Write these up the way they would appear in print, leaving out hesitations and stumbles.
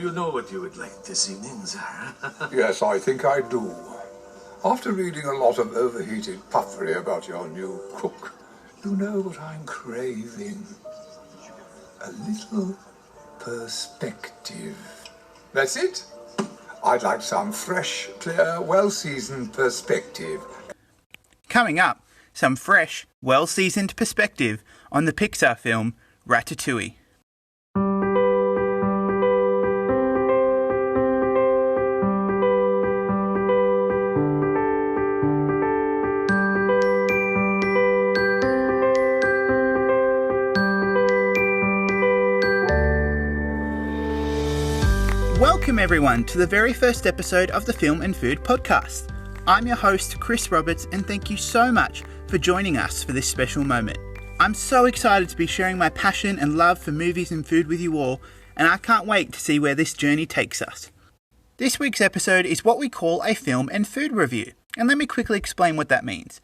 you know what you would like this evening, sir? Yes, I think I do. After reading a lot of overheated puffery about your new cook, you know what I'm craving? A little perspective. That's it. I'd like some fresh, clear, well-seasoned perspective. Coming up, some fresh, well-seasoned perspective on the Pixar film Ratatouille. Welcome everyone to the very first episode of the Film and Food Podcast. I'm your host, Chris Roberts, and thank you so much for joining us for this special moment. I'm so excited to be sharing my passion and love for movies and food with you all, and I can't wait to see where this journey takes us. This week's episode is what we call a film and food review, and let me quickly explain what that means.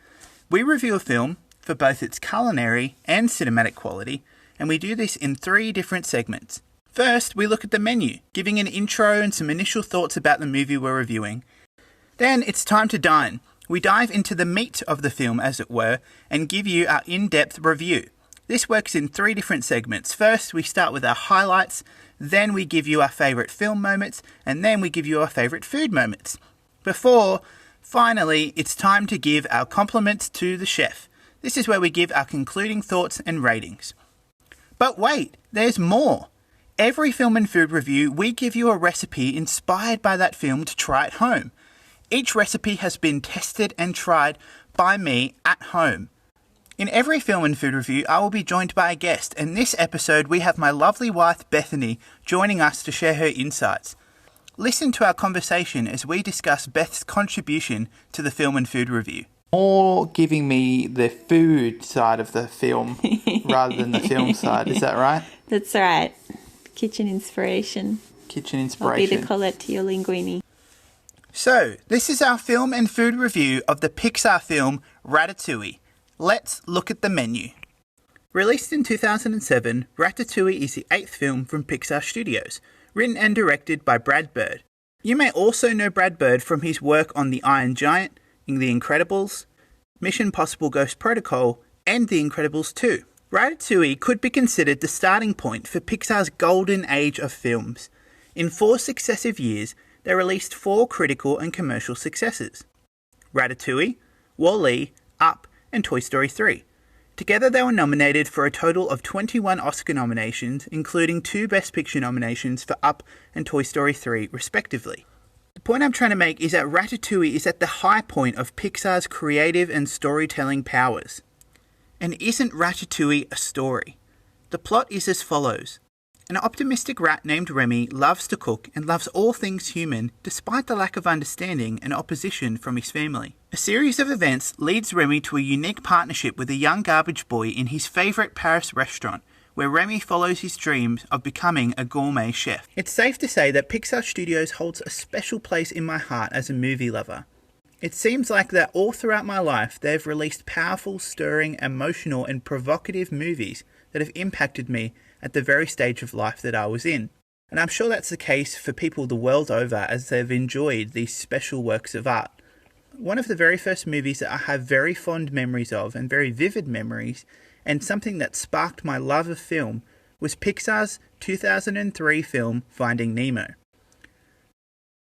We review a film for both its culinary and cinematic quality, and we do this in 3 different segments. First, we look at the menu, giving an intro and some initial thoughts about the movie we're reviewing. Then it's time to dine. We dive into the meat of the film, as it were, and give you our in-depth review. This works in 3 different segments. First, we start with our highlights, then we give you our favourite film moments, and then we give you our favourite food moments. Before, finally, it's time to give our compliments to the chef. This is where we give our concluding thoughts and ratings. But wait, there's more. Every film and food review, we give you a recipe inspired by that film to try at home. Each recipe has been tested and tried by me at home. In every film and food review, I will be joined by a guest, and this episode we have my lovely wife Bethany joining us to share her insights. Listen to our conversation as we discuss Beth's contribution to the film and food review. More giving me the food side of the film rather than the film side, is that right? That's right. Kitchen inspiration. I'll be the Colette to your linguine. So, this is our film and food review of the Pixar film Ratatouille. Let's look at the menu. Released in 2007, Ratatouille is the 8th film from Pixar Studios, written and directed by Brad Bird. You may also know Brad Bird from his work on The Iron Giant, in The Incredibles, Mission Impossible Ghost Protocol, and The Incredibles 2. Ratatouille could be considered the starting point for Pixar's golden age of films. In 4 successive years, they released 4 critical and commercial successes: Ratatouille, Wall-E, Up, and Toy Story 3. Together they were nominated for a total of 21 Oscar nominations, including 2 Best Picture nominations for Up and Toy Story 3, respectively. The point I'm trying to make is that Ratatouille is at the high point of Pixar's creative and storytelling powers. And isn't Ratatouille a story? The plot is as follows. An optimistic rat named Remy loves to cook and loves all things human despite the lack of understanding and opposition from his family. A series of events leads Remy to a unique partnership with a young garbage boy in his favourite Paris restaurant, where Remy follows his dreams of becoming a gourmet chef. It's safe to say that Pixar Studios holds a special place in my heart as a movie lover. It seems like that all throughout my life they've released powerful, stirring, emotional and provocative movies that have impacted me at the very stage of life that I was in. And I'm sure that's the case for people the world over as they've enjoyed these special works of art. One of the very first movies that I have very fond memories of and very vivid memories, and something that sparked my love of film, was Pixar's 2003 film Finding Nemo.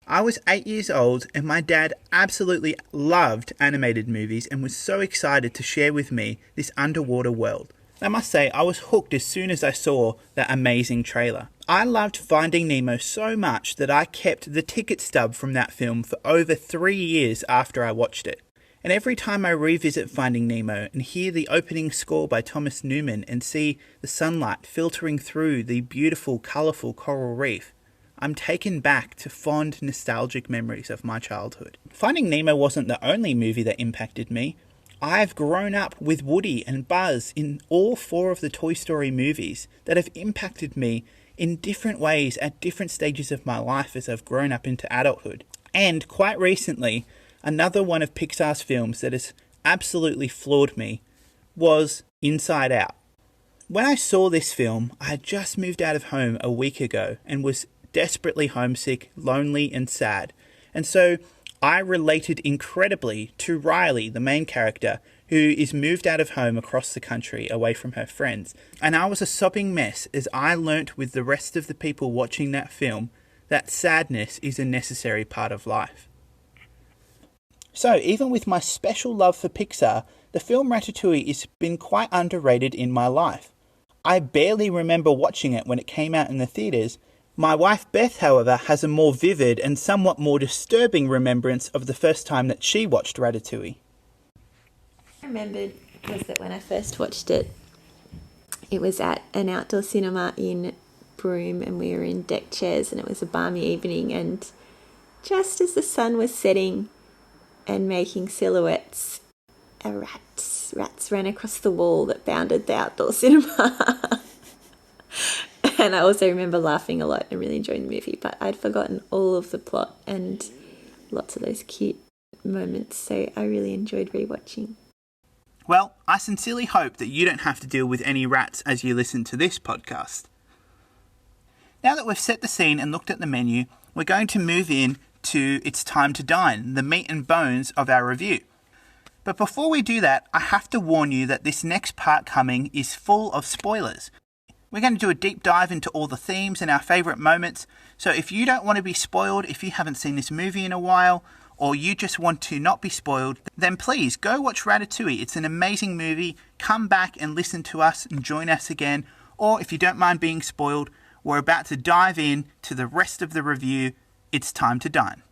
I was 8 years old and my dad absolutely loved animated movies and was so excited to share with me this underwater world. I must say, I was hooked as soon as I saw that amazing trailer. I loved Finding Nemo so much that I kept the ticket stub from that film for over 3 years after I watched it. And every time I revisit Finding Nemo and hear the opening score by Thomas Newman and see the sunlight filtering through the beautiful, colourful coral reef, I'm taken back to fond, nostalgic memories of my childhood. Finding Nemo wasn't the only movie that impacted me. I've grown up with Woody and Buzz in all 4 of the Toy Story movies that have impacted me in different ways at different stages of my life as I've grown up into adulthood. And quite recently, another one of Pixar's films that has absolutely floored me was Inside Out. When I saw this film, I had just moved out of home a week ago and was desperately homesick, lonely and sad. And so I related incredibly to Riley, the main character, who is moved out of home across the country away from her friends. And I was a sobbing mess as I learnt with the rest of the people watching that film that sadness is a necessary part of life. So even with my special love for Pixar, the film Ratatouille has been quite underrated in my life. I barely remember watching it when it came out in the theatres. My wife Beth, however, has a more vivid and somewhat more disturbing remembrance of the first time that she watched Ratatouille. I remembered was that when I first watched it, it was at an outdoor cinema in Broome and we were in deck chairs and it was a balmy evening, and just as the sun was setting and making silhouettes, rats ran across the wall that bounded the outdoor cinema. And I also remember laughing a lot and really enjoying the movie, but I'd forgotten all of the plot and lots of those cute moments, so I really enjoyed rewatching. Well, I sincerely hope that you don't have to deal with any rats as you listen to this podcast. Now that we've set the scene and looked at the menu, we're going to move in to It's Time to Dine, the meat and bones of our review. But before we do that, I have to warn you that this next part coming is full of spoilers. We're going to do a deep dive into all the themes and our favourite moments, so if you don't want to be spoiled, if you haven't seen this movie in a while, or you just want to not be spoiled, then please go watch Ratatouille. It's an amazing movie. Come back and listen to us and join us again. Or if you don't mind being spoiled, we're about to dive in to the rest of the review. It's time to dine.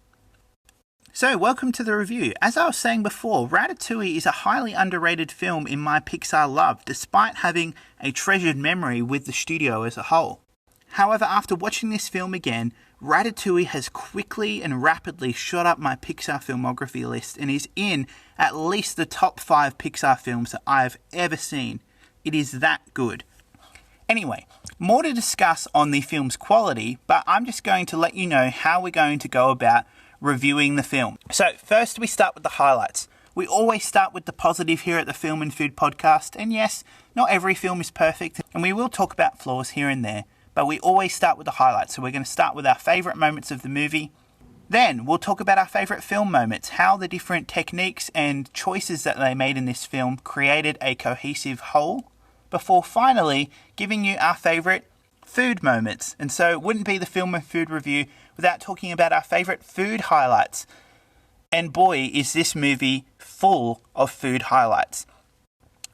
So, welcome to the review. As I was saying before, Ratatouille is a highly underrated film in my Pixar love, despite having a treasured memory with the studio as a whole. However, after watching this film again, Ratatouille has quickly and rapidly shot up my Pixar filmography list and is in at least the top 5 Pixar films that I've ever seen. It is that good. Anyway, more to discuss on the film's quality, but I'm just going to let you know how we're going to go about reviewing the film. So first we start with the highlights. We always start with the positive here at the Film and Food Podcast, and yes, not every film is perfect, and we will talk about flaws here and there, but we always start with the highlights. So we're going to start with our favourite moments of the movie. Then we'll talk about our favourite film moments, how the different techniques and choices that they made in this film created a cohesive whole, before finally giving you our favourite food moments. And so it wouldn't be the Film and Food review without talking about our favourite food highlights. And boy, is this movie full of food highlights.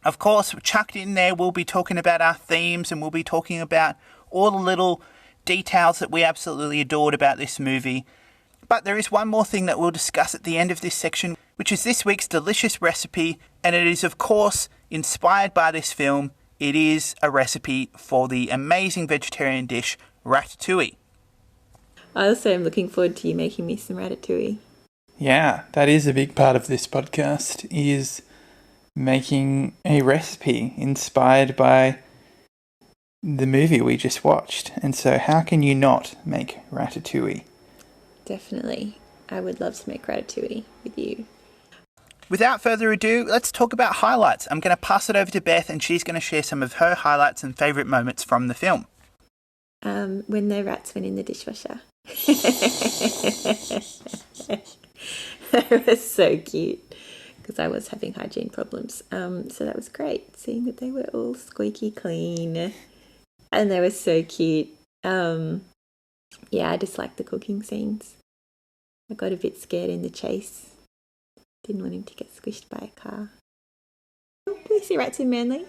Of course, chucked in there, we'll be talking about our themes and we'll be talking about all the little details that we absolutely adored about this movie. But there is one more thing that we'll discuss at the end of this section, which is this week's delicious recipe, and it is, of course, inspired by this film. It is a recipe for the amazing vegetarian dish, Ratatouille. I also am looking forward to you making me some ratatouille. Yeah, that is a big part of this podcast, is making a recipe inspired by the movie we just watched. And so how can you not make ratatouille? Definitely. I would love to make ratatouille with you. Without further ado, let's talk about highlights. I'm going to pass it over to Beth and she's going to share some of her highlights and favourite moments from the film. When the rats went in the dishwasher. That was so cute because I was having hygiene problems. So that was great, seeing that they were all squeaky clean and they were so cute. Yeah, I just liked the cooking scenes. I got a bit scared in the chase. Didn't want him to get squished by a car. Do we see rats in Manly?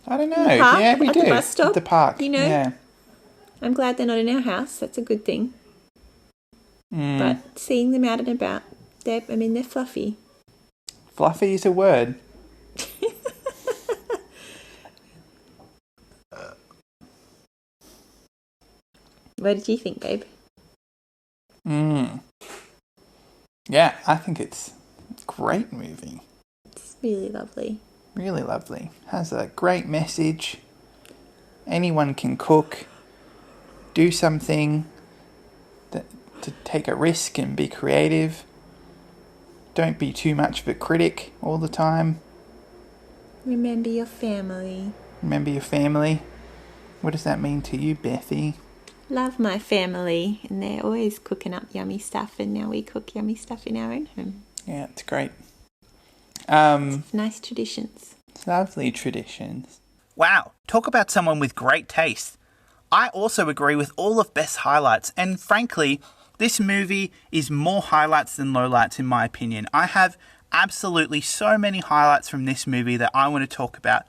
I don't know. Yeah, we do. At the bus stop. At the park. You know? Yeah. I'm glad they're not in our house. That's a good thing. But seeing them out and about, they're fluffy. Fluffy is a word. What did you think, babe? Yeah, I think it's a great movie. It's really lovely. Really lovely. Has a great message. Anyone can cook. Do something. To take a risk and be creative. Don't be too much of a critic all the time. Remember your family. Remember your family. What does that mean to you, Bethy? Love my family, and they're always cooking up yummy stuff, and now we cook yummy stuff in our own home. Yeah, it's great. Nice traditions. Lovely traditions. Wow, talk about someone with great taste. I also agree with all of Beth's highlights, and frankly, this movie is more highlights than lowlights in my opinion. I have absolutely so many highlights from this movie that I want to talk about.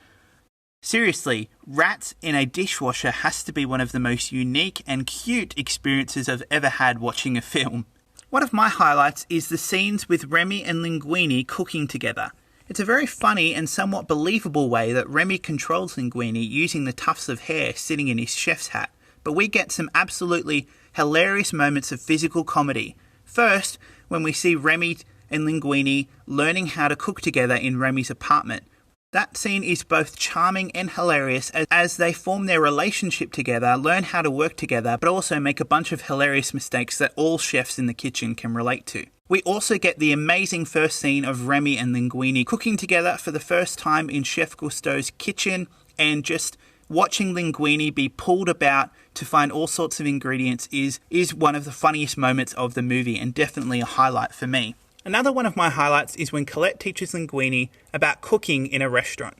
Seriously, rats in a dishwasher has to be one of the most unique and cute experiences I've ever had watching a film. One of my highlights is the scenes with Remy and Linguini cooking together. It's a very funny and somewhat believable way that Remy controls Linguini using the tufts of hair sitting in his chef's hat, but we get some absolutely hilarious moments of physical comedy. First, when we see Remy and Linguini learning how to cook together in Remy's apartment. That scene is both charming and hilarious as they form their relationship together, learn how to work together, but also make a bunch of hilarious mistakes that all chefs in the kitchen can relate to. We also get the amazing first scene of Remy and Linguini cooking together for the first time in Chef Gusteau's kitchen, and just watching Linguini be pulled about to find all sorts of ingredients is one of the funniest moments of the movie, and definitely a highlight for me. Another one of my highlights is when Colette teaches Linguini about cooking in a restaurant.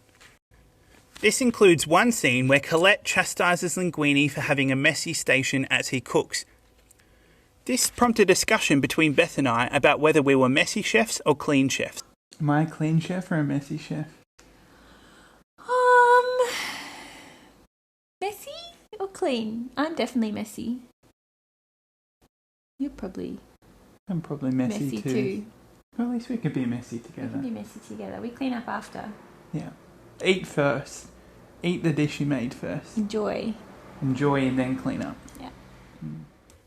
This includes one scene where Colette chastises Linguini for having a messy station as he cooks. This prompted a discussion between Beth and I about whether we were messy chefs or clean chefs. Am I a clean chef or a messy chef? Messy or clean? I'm definitely messy. You're probably I'm probably messy too. Well, at least we could be messy We together. can be messy together. We clean up after. Yeah. Eat first. Eat the dish you made first. Enjoy. Enjoy and then clean up. Yeah.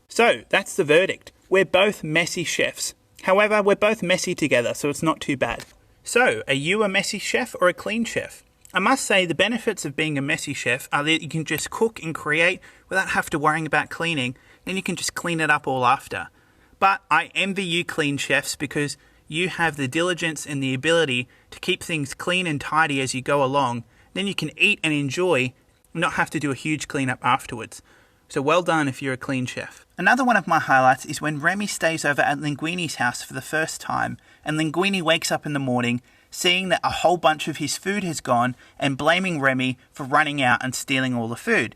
So, that's the verdict. We're both messy chefs. However, we're both messy together, so it's not too bad. So, are you a messy chef or a clean chef? I must say the benefits of being a messy chef are that you can just cook and create without having to worry about cleaning, then you can just clean it up all after. But I envy you clean chefs because you have the diligence and the ability to keep things clean and tidy as you go along. Then you can eat and enjoy and not have to do a huge cleanup afterwards. So well done if you're a clean chef. Another one of my highlights is when Remy stays over at Linguini's house for the first time, and Linguini wakes up in the morning seeing that a whole bunch of his food has gone and blaming Remy for running out and stealing all the food.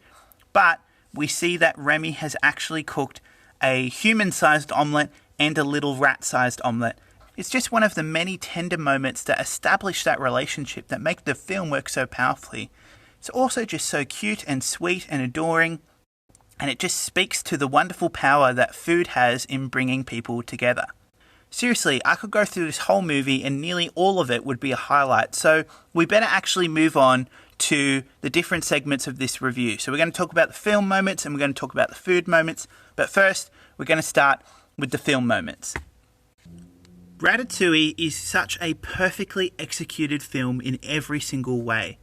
But we see that Remy has actually cooked a human-sized omelette and a little rat-sized omelette. It's just one of the many tender moments that establish that relationship that make the film work so powerfully. It's also just so cute and sweet and adoring, and it just speaks to the wonderful power that food has in bringing people together. Seriously, I could go through this whole movie and nearly all of it would be a highlight, so we better actually move on to the different segments of this review. So we're going to talk about the film moments and we're going to talk about the food moments, but first we're going to start with the film moments. Ratatouille is such a perfectly executed film in every single way.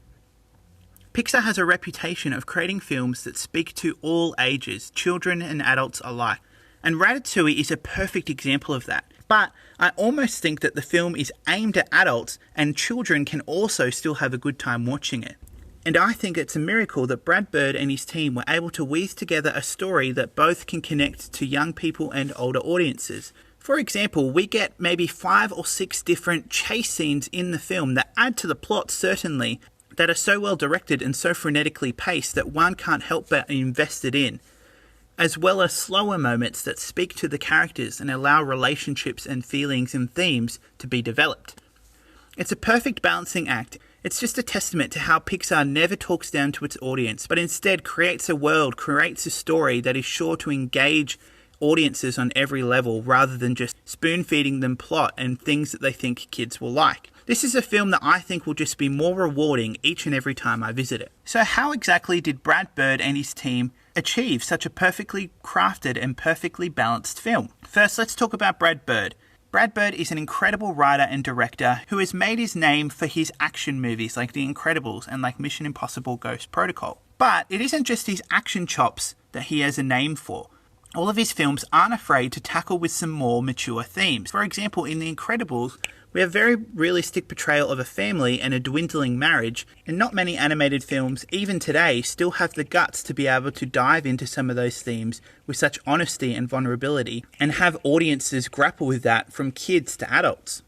Pixar has a reputation of creating films that speak to all ages, children and adults alike, and Ratatouille is a perfect example of that. But I almost think that the film is aimed at adults and children can also still have a good time watching it. And I think it's a miracle that Brad Bird and his team were able to weave together a story that both can connect to young people and older audiences. For example, we get maybe 5 or 6 different chase scenes in the film that add to the plot certainly, that are so well directed and so frenetically paced that one can't help but be invested in, as well as slower moments that speak to the characters and allow relationships and feelings and themes to be developed. It's a perfect balancing act. It's just a testament to how Pixar never talks down to its audience, but instead creates a world, creates a story that is sure to engage audiences on every level rather than just spoon-feeding them plot and things that they think kids will like. This is a film that I think will just be more rewarding each and every time I visit it. So how exactly did Brad Bird and his team achieve such a perfectly crafted and perfectly balanced film? First, let's talk about Brad Bird. Brad Bird is an incredible writer and director who has made his name for his action movies like The Incredibles and like Mission Impossible Ghost Protocol. But it isn't just his action chops that he has a name for. all of his films aren't afraid to tackle with some more mature themes. For example, in The Incredibles, we have very realistic portrayal of a family and a dwindling marriage, and not many animated films, even today, still have the guts to be able to dive into some of those themes with such honesty and vulnerability, and have audiences grapple with that from kids to adults.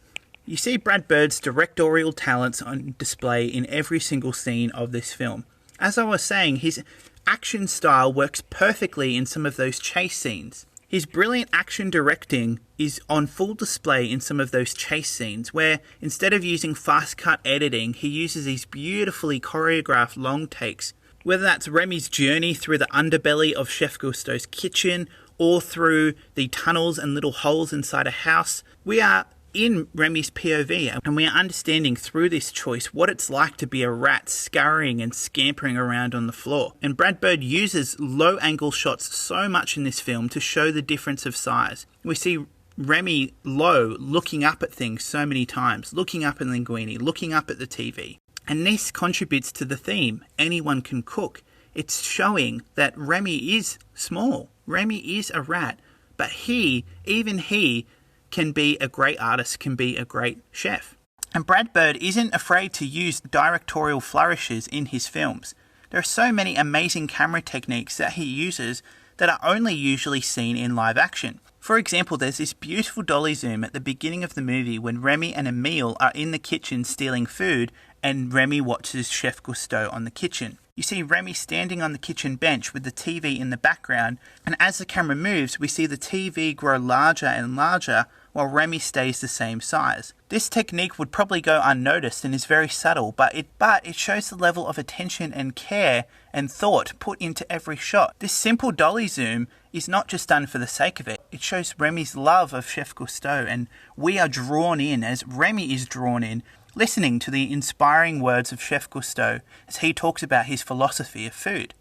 You see Brad Bird's directorial talents on display in every single scene of this film. As I was saying, his action style works perfectly in some of those chase scenes. His brilliant action directing is on full display in some of those chase scenes, where instead of using fast cut editing, he uses these beautifully choreographed long takes. Whether that's Remy's journey through the underbelly of Chef Gusteau's kitchen, or through the tunnels and little holes inside a house, we are in Remy's POV, and we are understanding through this choice what it's like to be a rat scurrying and scampering around on the floor. And Brad Bird uses low angle shots so much in this film to show the difference of size. We see Remy low looking up at things so many times, looking up at Linguini, looking up at the TV. And this contributes to the theme, anyone can cook. It's showing that Remy is small. Remy is a rat, but even he, can be a great artist, can be a great chef. And Brad Bird isn't afraid to use directorial flourishes in his films. There are so many amazing camera techniques that he uses that are only usually seen in live action. For example, there's this beautiful dolly zoom at the beginning of the movie when Remy and Emile are in the kitchen stealing food and Remy watches Chef Gusteau on the kitchen. You see Remy standing on the kitchen bench with the TV in the background, and as the camera moves, we see the TV grow larger and larger while Remy stays the same size. This technique would probably go unnoticed and is very subtle, but it shows the level of attention and care and thought put into every shot. This simple dolly zoom is not just done for the sake of it. It shows Remy's love of Chef Gusteau, and we are drawn in as Remy is drawn in, listening to the inspiring words of Chef Gusteau as he talks about his philosophy of food.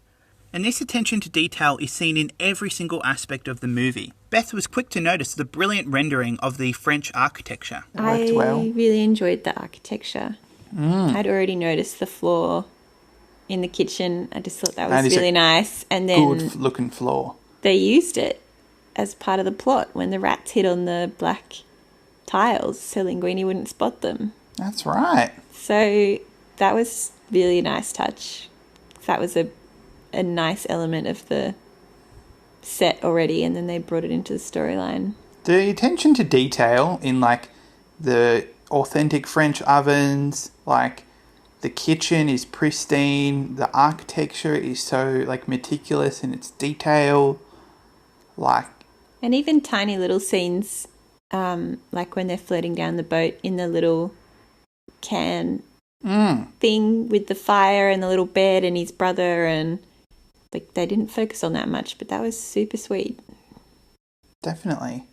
And this attention to detail is seen in every single aspect of the movie. Beth was quick to notice the brilliant rendering of the French architecture. I really enjoyed the architecture. I'd already noticed the floor in the kitchen. I just thought that was really nice. And then Good looking floor. They used it as part of the plot when the rats hid on the black tiles so Linguini wouldn't spot them. That's right. So that was really a nice touch. That was a nice element of the set already, and then they brought it into the storyline. The attention to detail in like the authentic French ovens, like the kitchen is pristine, the architecture is so like meticulous in its detail, like, and even tiny little scenes, like when they're floating down the boat in the little can thing with the fire and the little bed and his brother, and like they didn't focus on that much, but that was super sweet. Definitely.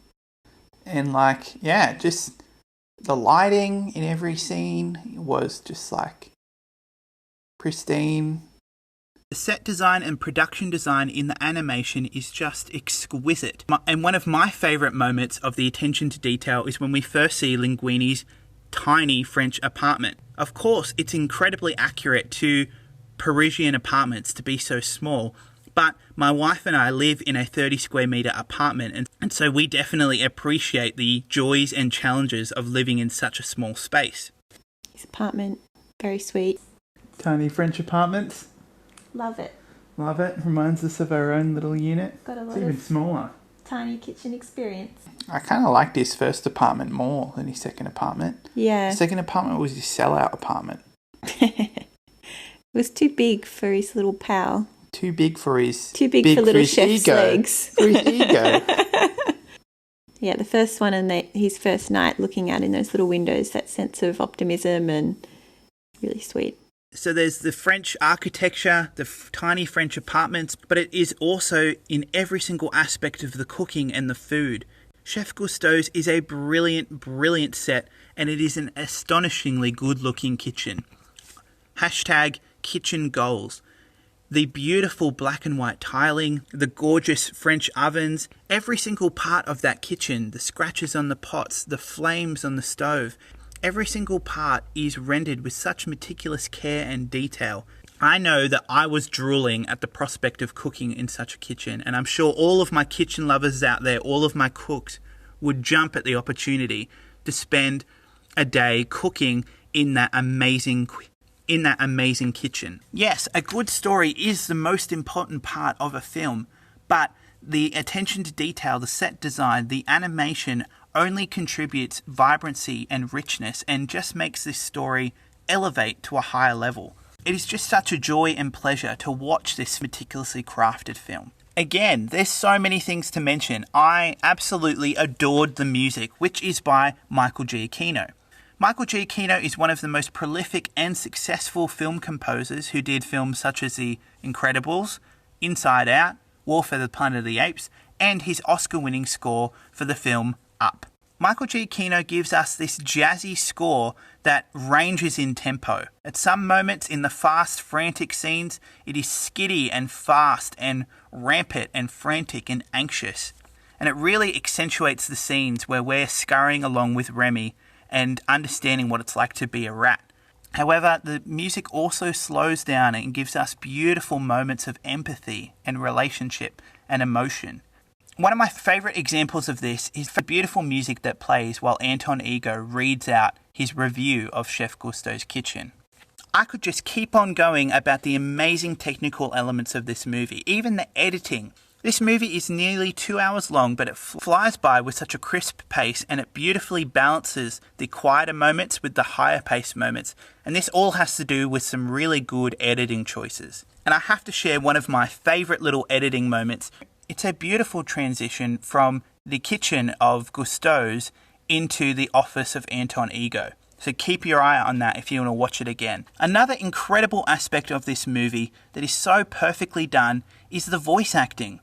And like, yeah, just the lighting in every scene was just like pristine. The set design and production design in the animation is just exquisite. And one of my favourite moments of the attention to detail is when we first see Linguini's tiny French apartment. Of course, it's incredibly accurate to Parisian apartments to be so small, but my wife and I live in a 30 square metre apartment, and so we definitely appreciate the joys and challenges of living in such a small space. His apartment, very sweet. Tiny French apartments. Love it. Love it. Reminds us of our own little unit. Got a lot It's even of smaller. tiny kitchen experience. I kind of liked his first apartment more than his second apartment. Yeah. His second apartment was his sellout apartment. It was too big for his little pal. Too big for his... Too big for little chef's ego. legs. For his ego. Yeah, the first one and his first night looking out in those little windows, that sense of optimism and really sweet. So there's the French architecture, the tiny French apartments, but it is also in every single aspect of the cooking and the food. Chef Gusteau's is a brilliant, brilliant set, and it is an astonishingly good-looking kitchen. Hashtag kitchen goals. The beautiful black and white tiling, the gorgeous French ovens, every single part of that kitchen, the scratches on the pots, the flames on the stove, every single part is rendered with such meticulous care and detail. I know that I was drooling at the prospect of cooking in such a kitchen, and I'm sure all of my kitchen lovers out there, all of my cooks, would jump at the opportunity to spend a day cooking in that amazing kitchen. Yes, a good story is the most important part of a film, but the attention to detail, the set design, the animation only contributes vibrancy and richness and just makes this story elevate to a higher level. It is just such a joy and pleasure to watch this meticulously crafted film. Again, there's so many things to mention. I absolutely adored the music, which is by Michael Giacchino. Michael Giacchino is one of the most prolific and successful film composers who did films such as The Incredibles, Inside Out, War for the Planet of the Apes, and his Oscar-winning score for the film Up. Michael Giacchino gives us this jazzy score that ranges in tempo. At some moments in the fast, frantic scenes, it is skitty and fast and rampant and frantic and anxious. And it really accentuates the scenes where we're scurrying along with Remy and understanding what it's like to be a rat. However, the music also slows down and gives us beautiful moments of empathy and relationship and emotion. One of my favourite examples of this is the beautiful music that plays while Anton Ego reads out his review of Chef Gusteau's kitchen. I could just keep on going about the amazing technical elements of this movie, even the editing. This movie is nearly 2 hours long, but it flies by with such a crisp pace, and it beautifully balances the quieter moments with the higher paced moments. And this all has to do with some really good editing choices. And I have to share one of my favourite little editing moments. It's a beautiful transition from the kitchen of Gusteau's into the office of Anton Ego. So keep your eye on that if you want to watch it again. Another incredible aspect of this movie that is so perfectly done is the voice acting.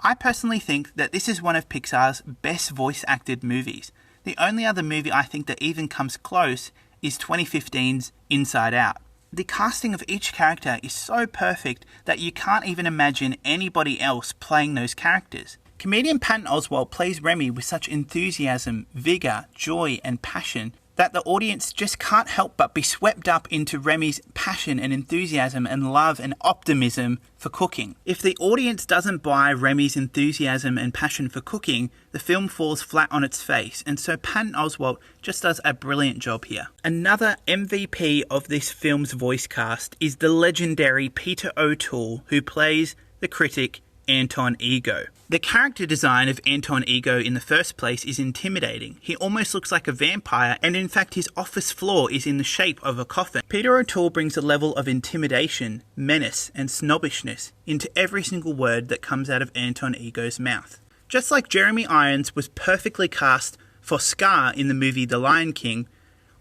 I personally think that this is one of Pixar's best voice acted movies. The only other movie I think that even comes close is 2015's Inside Out. The casting of each character is so perfect that you can't even imagine anybody else playing those characters. Comedian Patton Oswalt plays Remy with such enthusiasm, vigour, joy and passion that the audience just can't help but be swept up into Remy's passion and enthusiasm and love and optimism for cooking. If the audience doesn't buy Remy's enthusiasm and passion for cooking, the film falls flat on its face, and so Patton Oswalt just does a brilliant job here. Another MVP of this film's voice cast is the legendary Peter O'Toole, who plays the critic Anton Ego. The character design of Anton Ego in the first place is intimidating. He almost looks like a vampire, and in fact his office floor is in the shape of a coffin. Peter O'Toole brings a level of intimidation, menace and snobbishness into every single word that comes out of Anton Ego's mouth. Just like Jeremy Irons was perfectly cast for Scar in the movie The Lion King,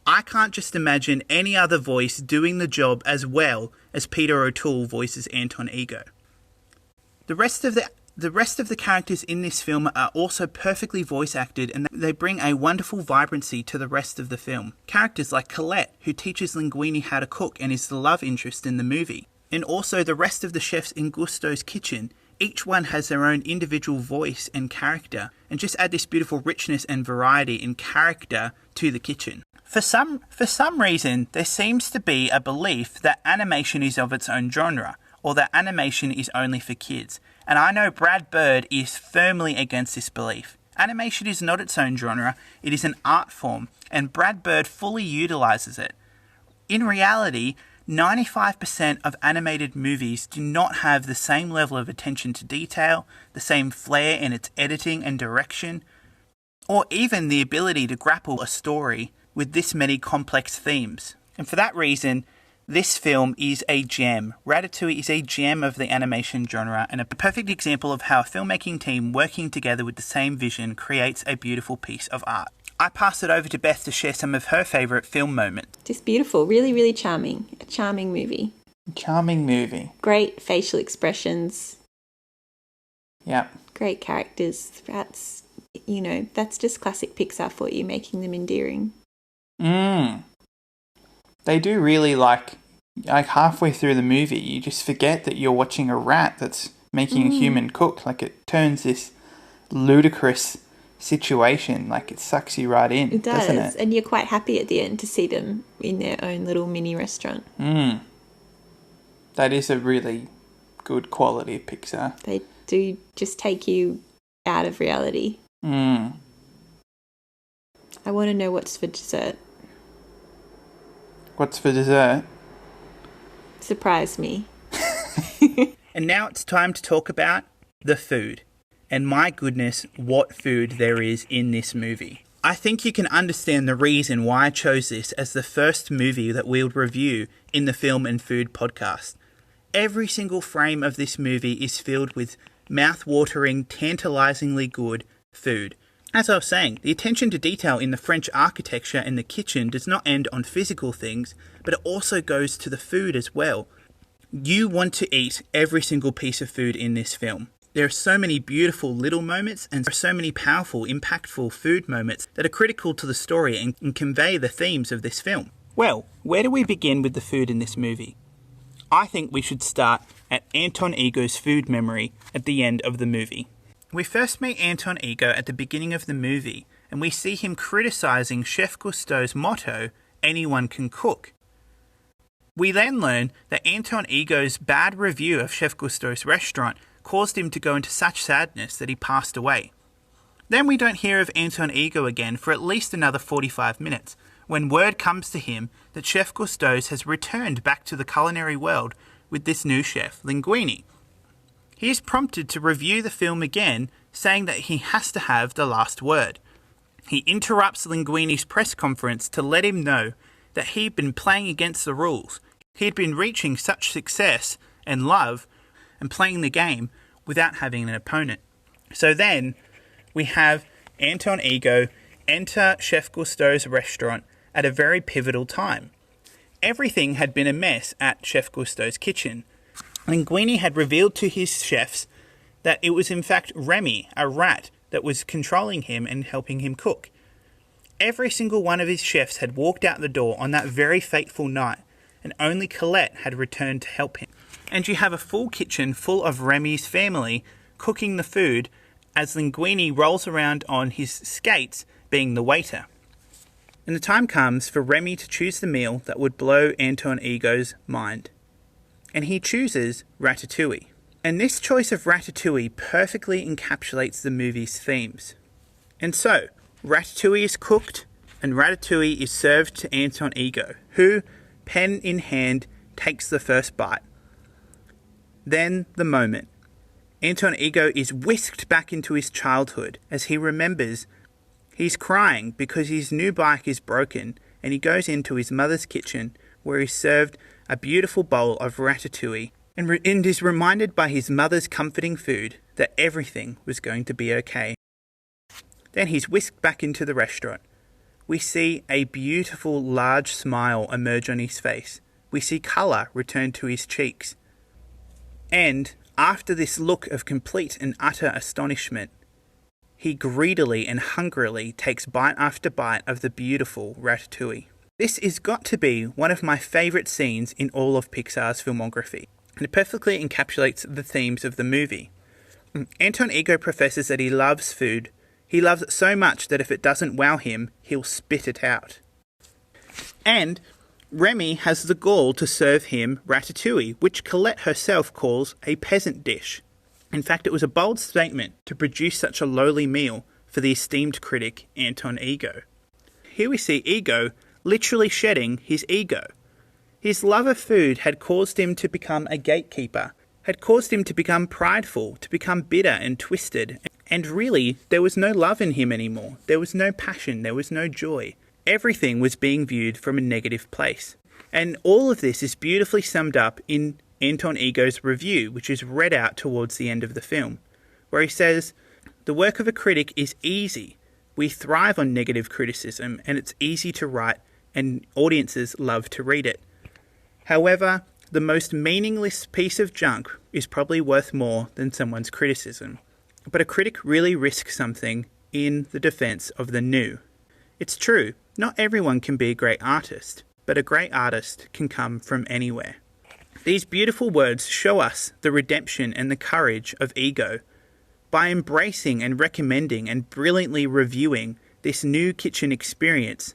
I can't just imagine any other voice doing the job as well as Peter O'Toole voices Anton Ego. The rest of the characters in this film are also perfectly voice acted, and they bring a wonderful vibrancy to the rest of the film. Characters like Colette, who teaches Linguini how to cook and is the love interest in the movie, and also the rest of the chefs in Gusteau's kitchen. Each one has their own individual voice and character, and just add this beautiful richness and variety in character to the kitchen. For some reason, there seems to be a belief that animation is of its own genre, or that animation is only for kids. And I know Brad Bird is firmly against this belief. Animation is not its own genre, it is an art form, and Brad Bird fully utilises it. In reality, 95% of animated movies do not have the same level of attention to detail, the same flair in its editing and direction, or even the ability to grapple a story with this many complex themes. And for that reason, this film is a gem. Ratatouille is a gem of the animation genre and a perfect example of how a filmmaking team working together with the same vision creates a beautiful piece of art. I pass it over to Beth to share some of her favourite film moments. Just beautiful, really, really charming. A charming movie. Charming movie. Great facial expressions. Yep. Great characters. That's just classic Pixar for you, making them endearing. They do really like halfway through the movie, you just forget that you're watching a rat that's making a human cook. Like, it turns this ludicrous situation, like it sucks you right in, doesn't it? And you're quite happy at the end to see them in their own little mini restaurant. That is a really good quality of Pixar. They do just take you out of reality. Mm. I want to know what's for dessert. What's for dessert? Surprise me. And now it's time to talk about the food. And my goodness, what food there is in this movie. I think you can understand the reason why I chose this as the first movie that we'll review in the Film and Food podcast. Every single frame of this movie is filled with mouth-watering, tantalisingly good food. As I was saying, the attention to detail in the French architecture and the kitchen does not end on physical things, but it also goes to the food as well. You want to eat every single piece of food in this film. There are so many beautiful little moments and there are so many powerful, impactful food moments that are critical to the story and convey the themes of this film. Well, where do we begin with the food in this movie? I think we should start at Anton Ego's food memory at the end of the movie. We first meet Anton Ego at the beginning of the movie, and we see him criticising Chef Cousteau's motto, anyone can cook. We then learn that Anton Ego's bad review of Chef Cousteau's restaurant caused him to go into such sadness that he passed away. Then we don't hear of Anton Ego again for at least another 45 minutes, when word comes to him that Chef Cousteau's has returned back to the culinary world with this new chef, Linguini. He is prompted to review the film again, saying that he has to have the last word. He interrupts Linguini's press conference to let him know that he'd been playing against the rules. He'd been reaching such success and love and playing the game without having an opponent. So then we have Anton Ego enter Chef Cousteau's restaurant at a very pivotal time. Everything had been a mess at Chef Cousteau's kitchen. Linguini had revealed to his chefs that it was in fact Remy, a rat, that was controlling him and helping him cook. Every single one of his chefs had walked out the door on that very fateful night, and only Colette had returned to help him. And you have a full kitchen full of Remy's family cooking the food as Linguini rolls around on his skates being the waiter. And the time comes for Remy to choose the meal that would blow Anton Ego's mind. And he chooses Ratatouille. And this choice of Ratatouille perfectly encapsulates the movie's themes. And so, Ratatouille is cooked, and Ratatouille is served to Anton Ego, who, pen in hand, takes the first bite. Then, the moment. Anton Ego is whisked back into his childhood as he remembers he's crying because his new bike is broken, and he goes into his mother's kitchen where he's served a beautiful bowl of ratatouille and is reminded by his mother's comforting food that everything was going to be okay. Then he's whisked back into the restaurant. We see a beautiful large smile emerge on his face. We see colour return to his cheeks. And after this look of complete and utter astonishment, he greedily and hungrily takes bite after bite of the beautiful ratatouille. This has got to be one of my favourite scenes in all of Pixar's filmography, and it perfectly encapsulates the themes of the movie. Anton Ego professes that he loves food. He loves it so much that if it doesn't wow him, he'll spit it out. And Remy has the gall to serve him ratatouille, which Colette herself calls a peasant dish. In fact, it was a bold statement to produce such a lowly meal for the esteemed critic Anton Ego. Here we see Ego literally shedding his ego. His love of food had caused him to become a gatekeeper, had caused him to become prideful, to become bitter and twisted. And really, there was no love in him anymore. There was no passion, there was no joy. Everything was being viewed from a negative place. And all of this is beautifully summed up in Anton Ego's review, which is read out towards the end of the film, where he says, "The work of a critic is easy. We thrive on negative criticism, and it's easy to write, and audiences love to read it. However, the most meaningless piece of junk is probably worth more than someone's criticism. But a critic really risks something in the defense of the new. It's true, not everyone can be a great artist, but a great artist can come from anywhere." These beautiful words show us the redemption and the courage of Ego. By embracing and recommending and brilliantly reviewing this new kitchen experience,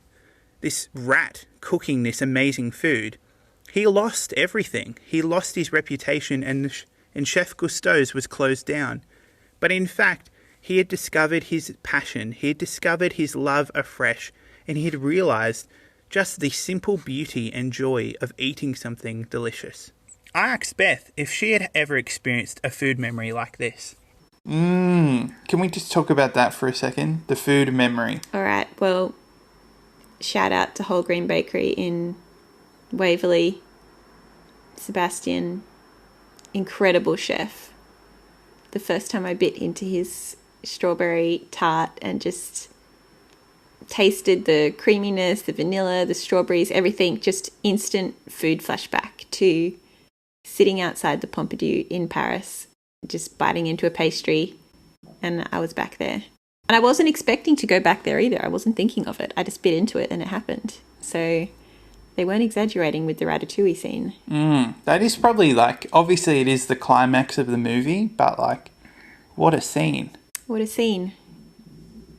this rat cooking this amazing food, He lost everything. He lost his reputation, and Chef Gusteau's was closed down. But in fact, he had discovered his passion, he had discovered his love afresh, and he had realised just the simple beauty and joy of eating something delicious. I asked Beth if she had ever experienced a food memory like this. Can we just talk about that for a second? The food memory. All right, well, shout out to Whole Grain Bakery in Waverley. Sebastian, incredible chef. The first time I bit into his strawberry tart and just tasted the creaminess, the vanilla, the strawberries, everything, just instant food flashback to sitting outside the Pompidou in Paris, just biting into a pastry, and I was back there. And I wasn't expecting to go back there either. I wasn't thinking of it. I just bit into it and it happened. So they weren't exaggerating with the Ratatouille scene. That is probably, like, obviously it is the climax of the movie, but, like, what a scene. What a scene.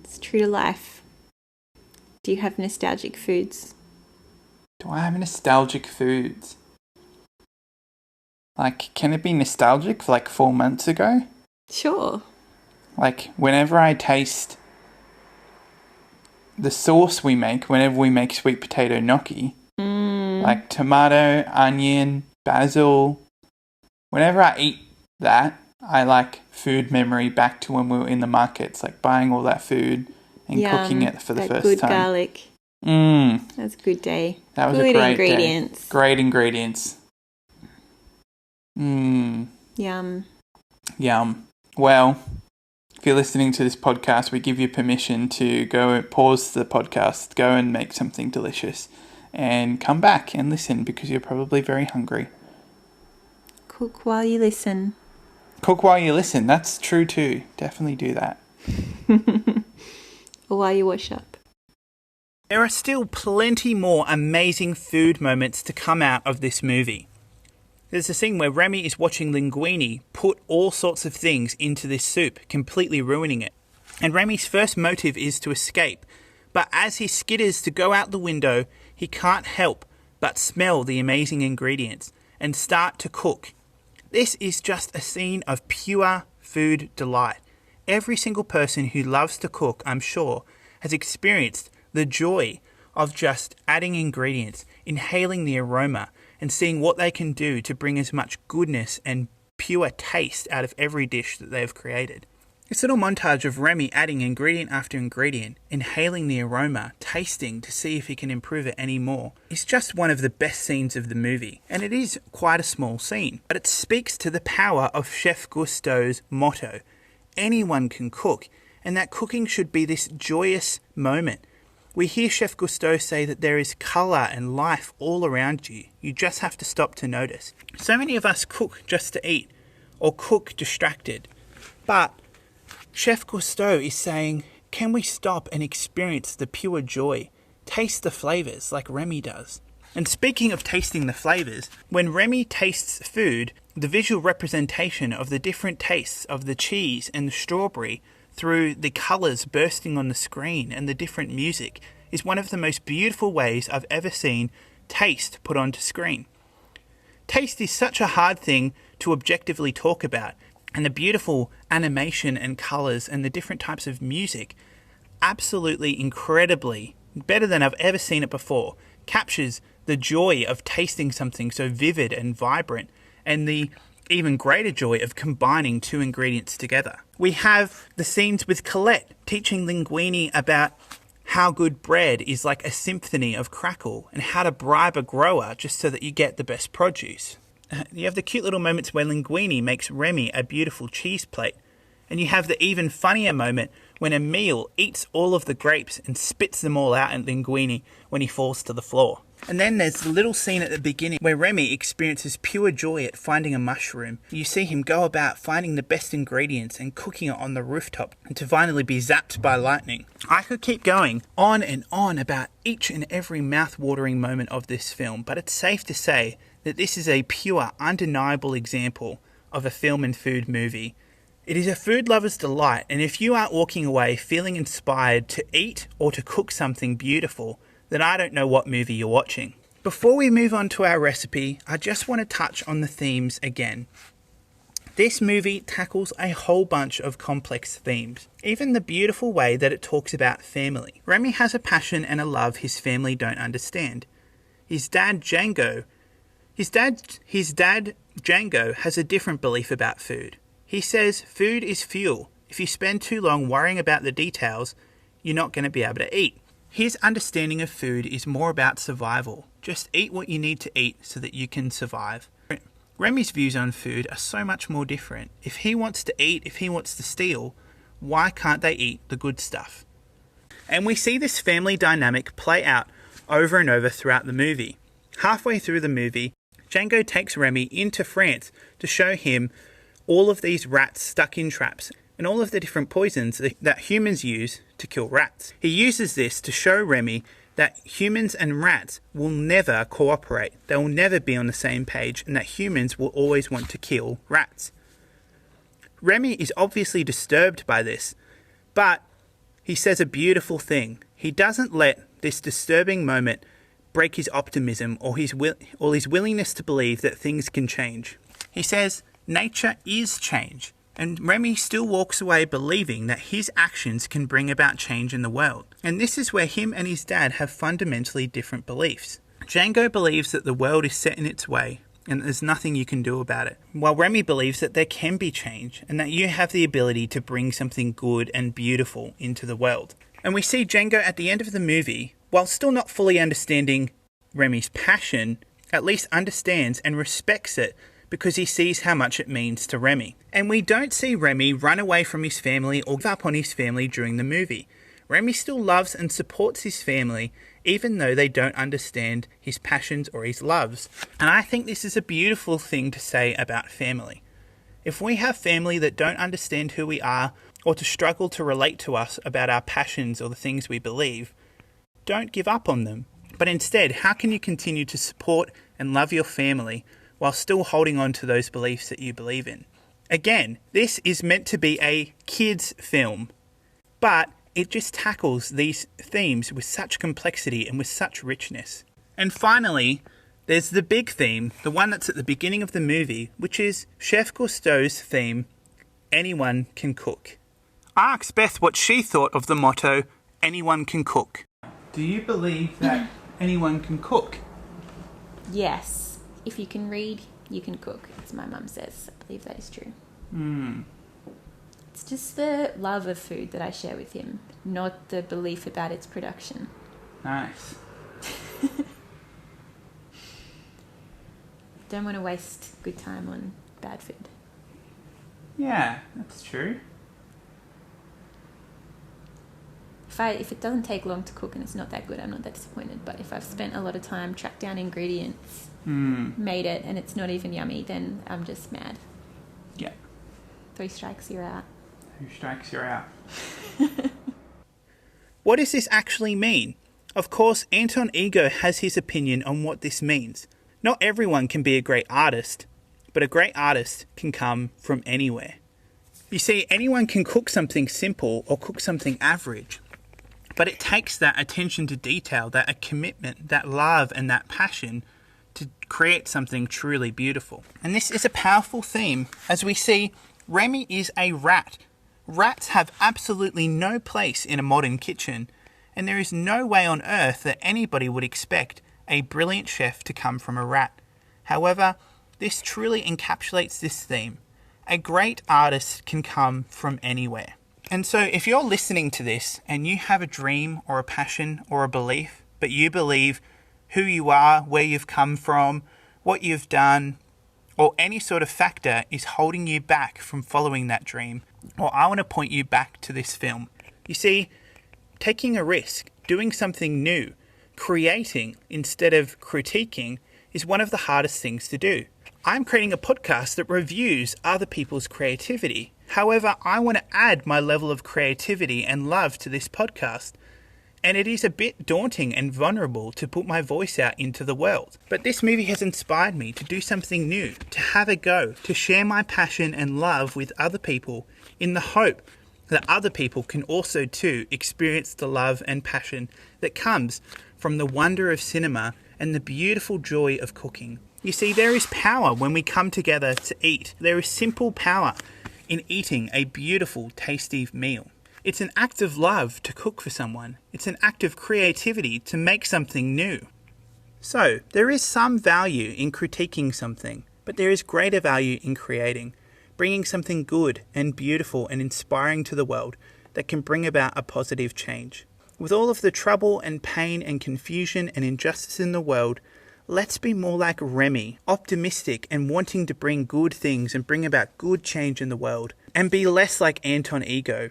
It's true to life. Do you have nostalgic foods? Do I have nostalgic foods? Like, can it be nostalgic for, like, 4 months ago? Sure. Like, whenever I taste the sauce we make, whenever we make sweet potato gnocchi, like tomato, onion, basil, whenever I eat that, I like food memory back to when we were in the markets, like buying all that food and cooking it for the first time. That good garlic. That's a good day. That was good a great ingredients. day. Great ingredients. Yum. Yum. Well, if you're listening to this podcast, we give you permission to go pause the podcast, go and make something delicious, and come back and listen because you're probably very hungry. Cook while you listen. Cook while you listen. That's true too. Definitely do that. Or while you wash up. There are still plenty more amazing food moments to come out of this movie. There's a scene where Remy is watching Linguini put all sorts of things into this soup, completely ruining it. And Remy's first motive is to escape, but as he skitters to go out the window, he can't help but smell the amazing ingredients and start to cook. This is just a scene of pure food delight. Every single person who loves to cook, I'm sure, has experienced the joy of just adding ingredients, inhaling the aroma, and seeing what they can do to bring as much goodness and pure taste out of every dish that they have created. This little montage of Remy adding ingredient after ingredient, inhaling the aroma, tasting to see if he can improve it any more, is just one of the best scenes of the movie. And it is quite a small scene, but it speaks to the power of Chef Gusteau's motto. Anyone can cook, and that cooking should be this joyous moment. We hear Chef Gusteau say that there is colour and life all around you. You just have to stop to notice. So many of us cook just to eat, or cook distracted. But Chef Gusteau is saying, can we stop and experience the pure joy? Taste the flavours like Remy does. And speaking of tasting the flavours, when Remy tastes food, the visual representation of the different tastes of the cheese and the strawberry through the colours bursting on the screen and the different music is one of the most beautiful ways I've ever seen taste put onto screen. Taste is such a hard thing to objectively talk about, and the beautiful animation and colours and the different types of music, absolutely incredibly, better than I've ever seen it before, captures the joy of tasting something so vivid and vibrant, and the even greater joy of combining two ingredients together. We have the scenes with Colette teaching Linguini about how good bread is like a symphony of crackle and how to bribe a grower just so that you get the best produce. You have the cute little moments where Linguini makes Remy a beautiful cheese plate. And you have the even funnier moment when Emile eats all of the grapes and spits them all out at Linguini when he falls to the floor. And then there's the little scene at the beginning where Remy experiences pure joy at finding a mushroom. You see him go about finding the best ingredients and cooking it on the rooftop and to finally be zapped by lightning. I could keep going on and on about each and every mouth-watering moment of this film, but it's safe to say that this is a pure, undeniable example of a film and food movie. It is a food lover's delight, and if you aren't walking away feeling inspired to eat or to cook something beautiful, then I don't know what movie you're watching. Before we move on to our recipe, I just want to touch on the themes again. This movie tackles a whole bunch of complex themes, even the beautiful way that it talks about family. Remy has a passion and a love his family don't understand. His dad Django has a different belief about food. He says food is fuel. If you spend too long worrying about the details, you're not going to be able to eat. His understanding of food is more about survival. Just eat what you need to eat so that you can survive. Remy's views on food are so much more different. If he wants to eat, if he wants to steal, why can't they eat the good stuff? And we see this family dynamic play out over and over throughout the movie. Halfway through the movie, Django takes Remy into France to show him all of these rats stuck in traps and all of the different poisons that humans use to kill rats. He uses this to show Remy that humans and rats will never cooperate. They will never be on the same page, and that humans will always want to kill rats. Remy is obviously disturbed by this, but he says a beautiful thing. He doesn't let this disturbing moment break his optimism or his willingness to believe that things can change. He says, nature is change. And Remy still walks away believing that his actions can bring about change in the world. And this is where him and his dad have fundamentally different beliefs. Django believes that the world is set in its way and there's nothing you can do about it, while Remy believes that there can be change and that you have the ability to bring something good and beautiful into the world. And we see Django at the end of the movie, while still not fully understanding Remy's passion, at least understands and respects it because he sees how much it means to Remy. And we don't see Remy run away from his family or give up on his family during the movie. Remy still loves and supports his family, even though they don't understand his passions or his loves. And I think this is a beautiful thing to say about family. If we have family that don't understand who we are, or to struggle to relate to us about our passions or the things we believe, don't give up on them. But instead, how can you continue to support and love your family while still holding on to those beliefs that you believe in? Again, this is meant to be a kids' film, but it just tackles these themes with such complexity and with such richness. And finally, there's the big theme, the one that's at the beginning of the movie, which is Chef Cousteau's theme, anyone can cook. I asked Beth what she thought of the motto, anyone can cook. Do you believe that anyone can cook? Yes. If you can read, you can cook, as my mum says. I believe that is true. It's just the love of food that I share with him, not the belief about its production. Nice. Don't want to waste good time on bad food. Yeah, that's true. If it doesn't take long to cook and it's not that good, I'm not that disappointed. But if I've spent a lot of time, tracked down ingredients, made it, and it's not even yummy, then I'm just mad. Yeah. 3 strikes, you're out. 3 strikes, you're out. What does this actually mean? Of course, Anton Ego has his opinion on what this means. Not everyone can be a great artist, but a great artist can come from anywhere. You see, anyone can cook something simple or cook something average, but it takes that attention to detail, that commitment, that love and that passion to create something truly beautiful. And this is a powerful theme as we see Remy is a rat. Rats have absolutely no place in a modern kitchen, and there is no way on earth that anybody would expect a brilliant chef to come from a rat. However, this truly encapsulates this theme. A great artist can come from anywhere. And so if you're listening to this and you have a dream or a passion or a belief, but you believe who you are, where you've come from, what you've done, or any sort of factor is holding you back from following that dream, well, I want to point you back to this film. You see, taking a risk, doing something new, creating instead of critiquing is one of the hardest things to do. I'm creating a podcast that reviews other people's creativity. However, I want to add my level of creativity and love to this podcast. And it is a bit daunting and vulnerable to put my voice out into the world. But this movie has inspired me to do something new, to have a go, to share my passion and love with other people in the hope that other people can also too experience the love and passion that comes from the wonder of cinema and the beautiful joy of cooking. You see, there is power when we come together to eat. There is simple power in eating a beautiful, tasty meal. It's an act of love to cook for someone. It's an act of creativity to make something new. So, there is some value in critiquing something, but there is greater value in creating, bringing something good and beautiful and inspiring to the world that can bring about a positive change. With all of the trouble and pain and confusion and injustice in the world, let's be more like Remy, optimistic and wanting to bring good things and bring about good change in the world, and be less like Anton Ego,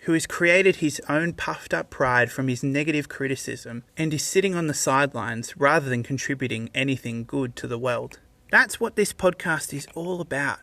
who has created his own puffed up pride from his negative criticism and is sitting on the sidelines rather than contributing anything good to the world. That's what this podcast is all about.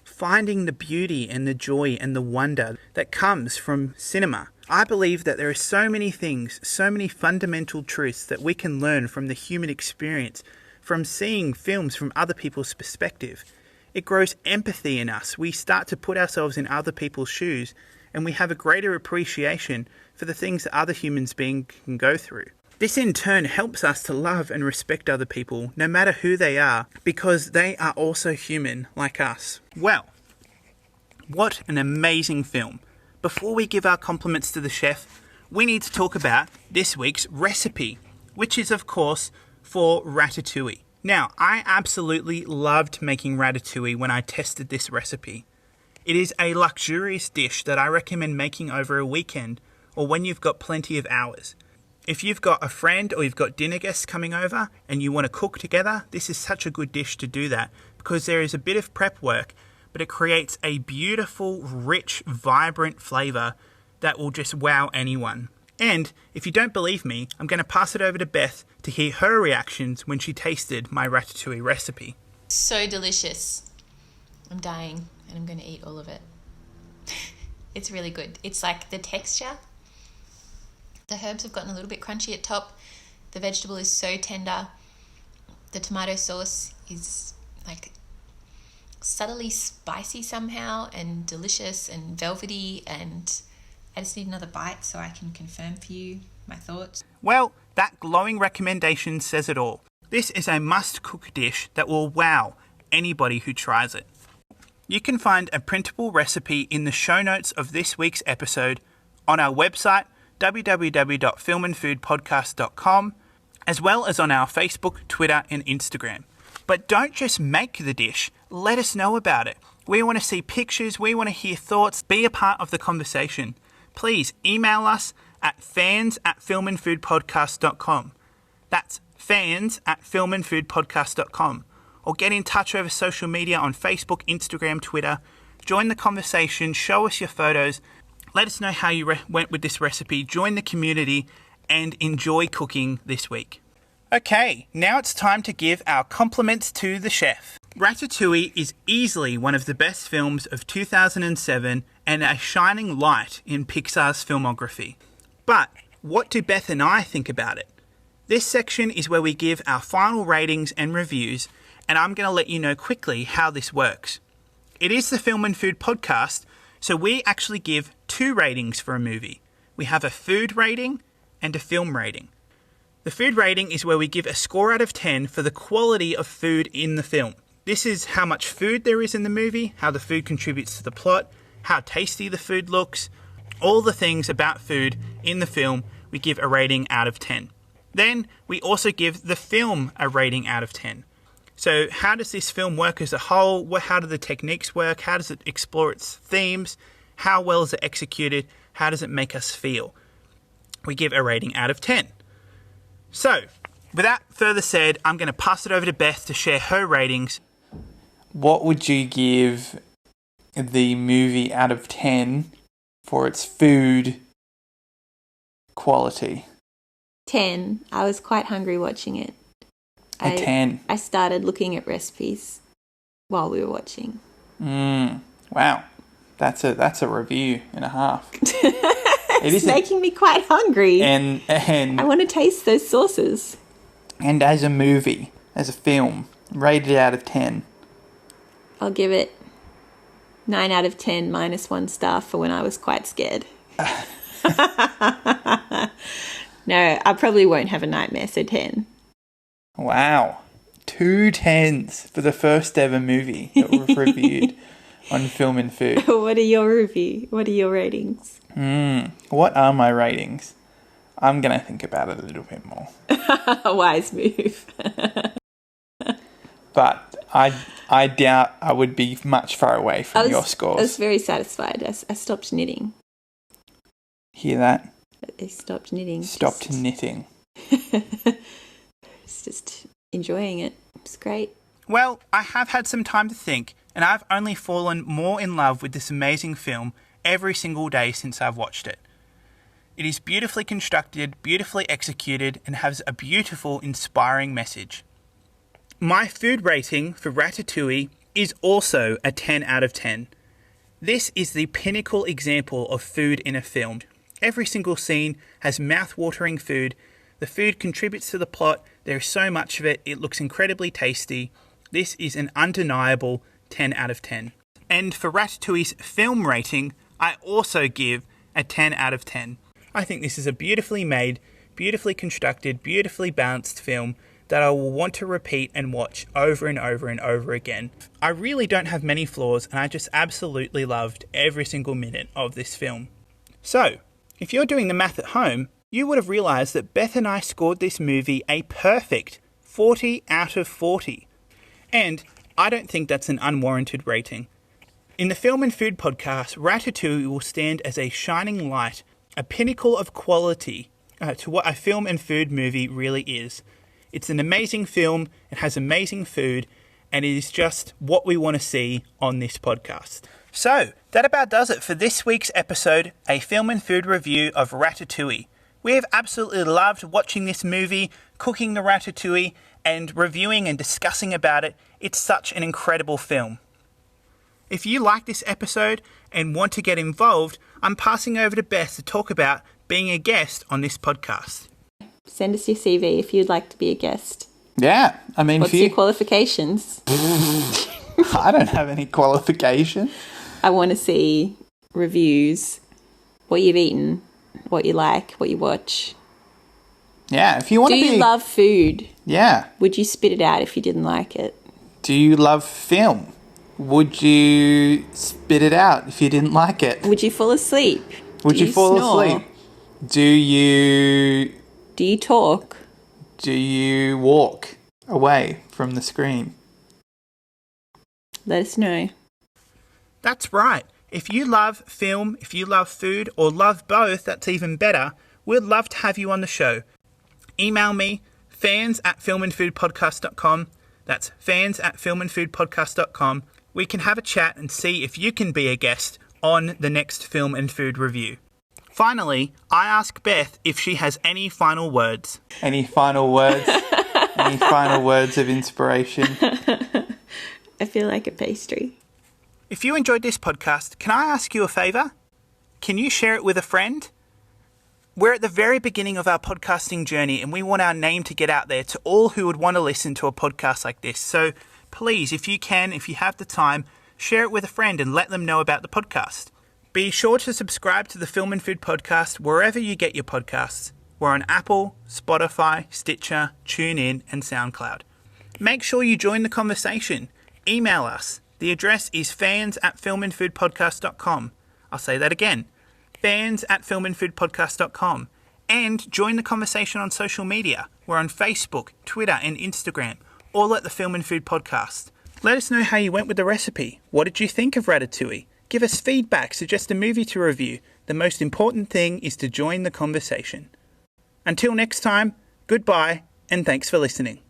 Finding the beauty and the joy and the wonder that comes from cinema. I believe that there are so many things, so many fundamental truths that we can learn from the human experience, from seeing films from other people's perspective. It grows empathy in us. We start to put ourselves in other people's shoes, and we have a greater appreciation for the things that other humans beings can go through. This in turn helps us to love and respect other people, no matter who they are, because they are also human like us. Well, what an amazing film. Before we give our compliments to the chef, we need to talk about this week's recipe, which is of course for Ratatouille. Now, I absolutely loved making Ratatouille when I tested this recipe. It is a luxurious dish that I recommend making over a weekend or when you've got plenty of hours. If you've got a friend or you've got dinner guests coming over and you want to cook together, this is such a good dish to do that because there is a bit of prep work, but it creates a beautiful, rich, vibrant flavour that will just wow anyone. And if you don't believe me, I'm going to pass it over to Beth to hear her reactions when she tasted my Ratatouille recipe. So delicious. I'm dying and I'm going to eat all of it. It's really good. It's like the texture. The herbs have gotten a little bit crunchy at top. The vegetable is so tender. The tomato sauce is like subtly spicy somehow and delicious and velvety, and I just need another bite so I can confirm for you my thoughts. Well, that glowing recommendation says it all. This is a must-cook dish that will wow anybody who tries it. You can find a printable recipe in the show notes of this week's episode on our website, www.filmandfoodpodcast.com, as well as on our Facebook, Twitter and Instagram. But don't just make the dish, let us know about it. We want to see pictures, we want to hear thoughts, be a part of the conversation. Please email us at fans@filmandfoodpodcast.com. That's fans@filmandfoodpodcast.com. Or get in touch over social media on Facebook, Instagram, Twitter. Join the conversation, show us your photos. Let us know how you went with this recipe, join the community, and enjoy cooking this week. Okay, now it's time to give our compliments to the chef. Ratatouille is easily one of the best films of 2007 and a shining light in Pixar's filmography. But what do Beth and I think about it? This section is where we give our final ratings and reviews, and I'm going to let you know quickly how this works. It is the Film and Food podcast, so we actually give 2 ratings for a movie. We have a food rating and a film rating. The food rating is where we give a score out of 10 for the quality of food in the film. This is how much food there is in the movie, how the food contributes to the plot, how tasty the food looks, all the things about food in the film we give a rating out of 10. Then we also give the film a rating out of 10. So how does this film work as a whole? How do the techniques work? How does it explore its themes? How well is it executed? How does it make us feel? We give a rating out of 10. So, without further said, I'm going to pass it over to Beth to share her ratings. What would you give the movie out of 10 for its food quality? 10. I was quite hungry watching it. A 10. I started looking at recipes while we were watching. Wow. That's a review and a half. It's making me quite hungry. And I want to taste those sauces. And as a movie, as a film, rated out of 10. I'll give it 9 out of 10 minus 1 star for when I was quite scared. No, I probably won't have a nightmare, so 10. Wow. 2 10s for the first ever movie that we've reviewed on Film and Food. What are your review? What are your ratings? What are my ratings? I'm going to think about it a little bit more. A wise move. But I doubt I would be much far away from your scores. I was very satisfied. I stopped knitting. Hear that? I stopped knitting. Stopped knitting. It's just enjoying it. It's great. Well, I have had some time to think, and I've only fallen more in love with this amazing film every single day since I've watched it. It is beautifully constructed, beautifully executed, and has a beautiful, inspiring message. My food rating for Ratatouille is also a 10 out of 10. This is the pinnacle example of food in a film. Every single scene has mouth-watering food. The food contributes to the plot. There's so much of it. It looks incredibly tasty. This is an undeniable 10 out of 10. And for Ratatouille's film rating, I also give a 10 out of 10. I think this is a beautifully made, beautifully constructed, beautifully balanced film that I will want to repeat and watch over and over and over again. I really don't have many flaws, and I just absolutely loved every single minute of this film. So, if you're doing the math at home, you would have realised that Beth and I scored this movie a perfect 40 out of 40. And I don't think that's an unwarranted rating. In the Film and Food podcast, Ratatouille will stand as a shining light, a pinnacle of quality to what a film and food movie really is. It's an amazing film, it has amazing food, and it is just what we want to see on this podcast. So, that about does it for this week's episode, a film and food review of Ratatouille. We have absolutely loved watching this movie, cooking the Ratatouille, and reviewing and discussing about it. It's such an incredible film. If you like this episode and want to get involved, I'm passing over to Beth to talk about being a guest on this podcast. Send us your CV if you'd like to be a guest. Yeah, I mean, What's your qualifications? I don't have any qualification. I want to see reviews, what you've eaten, what you like, what you watch. Yeah, if you want to be... Do you love food? Yeah. Would you spit it out if you didn't like it? Do you love film? Would you spit it out if you didn't like it? Would you fall asleep? Would you fall snore? asleep? Do you talk? Do you walk away from the screen? Let us know. That's right. If you love film, if you love food, or love both, that's even better. We'd love to have you on the show. Email me, fans@filmandfoodpodcast.com. That's fans@filmandfoodpodcast.com. We can have a chat and see if you can be a guest on the next film and food review. Finally, I ask Beth if she has any final words. Any final words? Any final words of inspiration? I feel like a pastry. If you enjoyed this podcast, can I ask you a favour? Can you share it with a friend? We're at the very beginning of our podcasting journey and we want our name to get out there to all who would want to listen to a podcast like this. So please, if you can, if you have the time, share it with a friend and let them know about the podcast. Be sure to subscribe to the Film and Food Podcast wherever you get your podcasts. We're on Apple, Spotify, Stitcher, TuneIn, and SoundCloud. Make sure you join the conversation. Email us. The address is fans@filmandfoodpodcast.com. I'll say that again. fans@filmandfoodpodcast.com. And join the conversation on social media. We're on Facebook, Twitter, and Instagram, all at the Film and Food Podcast. Let us know how you went with the recipe. What did you think of Ratatouille? Give us feedback, suggest a movie to review. The most important thing is to join the conversation. Until next time, goodbye, and thanks for listening.